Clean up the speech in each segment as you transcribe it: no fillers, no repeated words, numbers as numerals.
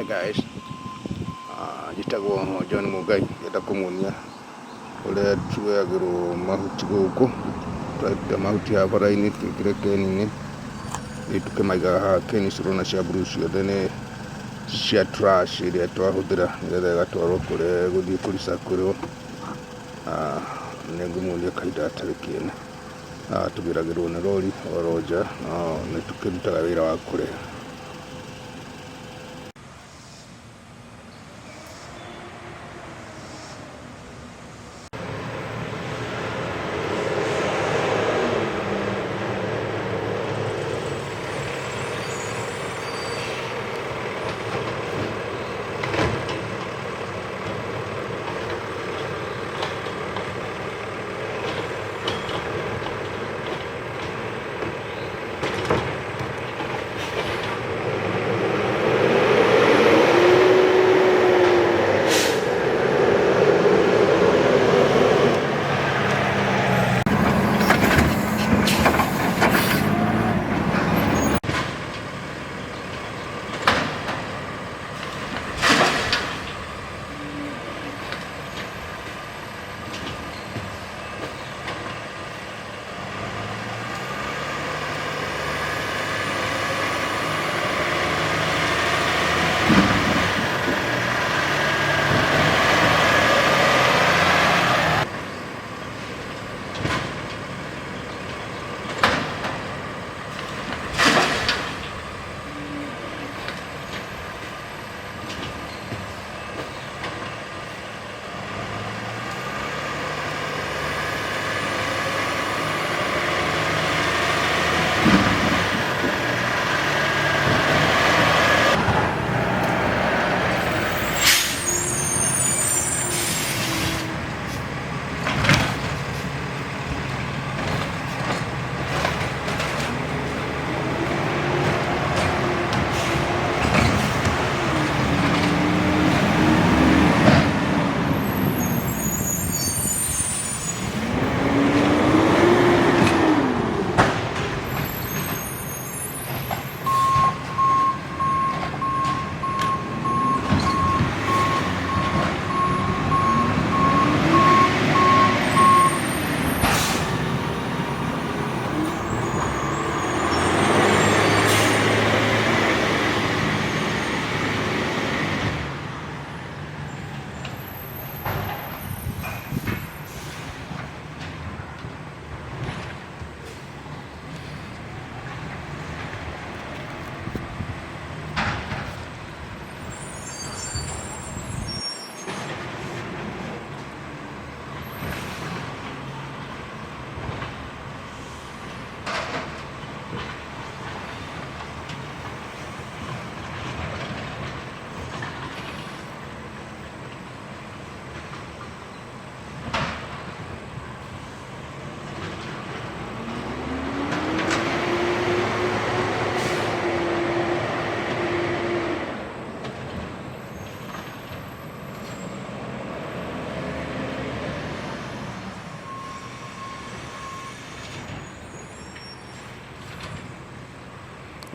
guys, njĩtagwo John Mũngai, ngĩenda kũmuonia ũrĩa tuoyagĩrwo mahuti gũkũ. Twaruta mahuti haha bara-inĩ twĩkĩre keni-inĩ, rĩu tũkĩmaigaga haha. Keni cirona cia blue ciothe nĩ cia trash iria twahũthĩra nĩgetha ĩgatwarwo kũrĩa gũthiĩ kũricakũrwo. Nĩngũmuonia kahinda gatarĩ kĩene. Tũgĩragĩrwo nĩ rori oro nja, no nĩtũkĩrutaga wĩra wa kũrĩa.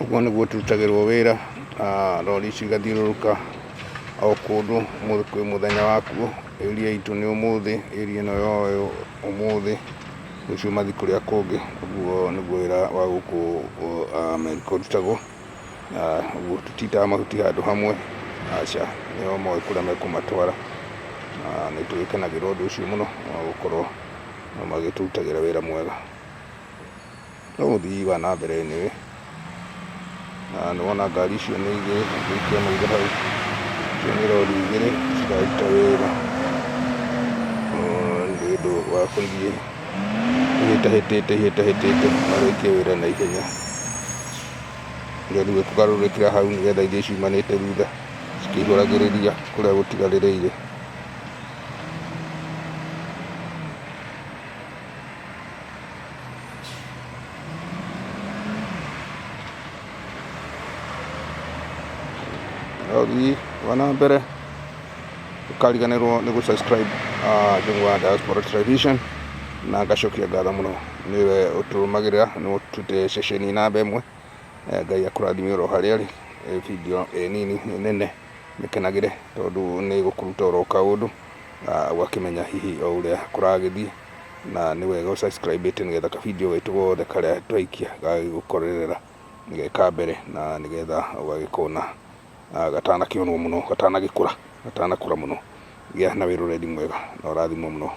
Ũguo nĩguo tũrutagĩrwo wĩra. Rori ici igathiũrũrũka o kũndũ kwĩ mũthenya wakuo. Area itũ nĩ ũmũthĩ, area ĩno yoywo ũmũthĩ, rũciũ mathiĩ kũrĩa kũngĩ. Ũguo nĩguo wĩra wa gũkũ America ũrutagwo. Ũguo tũtitaga mahuti handũ hamwe, aca, nĩo moĩ kũrĩa mekũmatwara. Nĩtũgĩkenagĩra ũndũ ũcio mũno wa gũkorwo magĩtũrutagĩra wĩra mwega. No ũthii wa na mbere anyway. Nĩwona ngari icio nĩ igĩrĩ, ngĩkĩona irĩ hau. Icio nĩ rori igĩrĩ ciraruta wĩra. Nĩ ũndũ wa gũthiĩ ihĩtahĩtĩte marĩkie wĩra na ihenya. Rĩu tũgarũrũkĩra hau nĩgetha ithiĩ ciumanĩte thutha cikĩihũragĩrĩria kũrĩa gũtigarĩrĩire. Ũthii wa na mbere. Ndũkariganĩrwo nĩ gũ subscribe Jungwa Diaspora Television, na ngacokia ngatho mũno nĩwe ũtũrũmagĩrĩra nĩ ũtũte ceceni namba ĩmwe. Ngai akũrathime oro harĩa arĩ. Video nini nene mĩkenagĩre tondũ nĩ gũkũruta oro kaũndũ ũgakĩmenya hihi o ũrĩa kũragĩthiĩ, na nĩ wega ũsubscribe nĩgetha kabindio gaitũ gothe karĩa twaikia gagagĩgũkorerera geka mbere, na nĩgetha ũgagĩkona gatanakĩonwo mũno, gatanagĩkũra mũno. Gĩa na wĩroreri mwega na ũrathimwo mũno.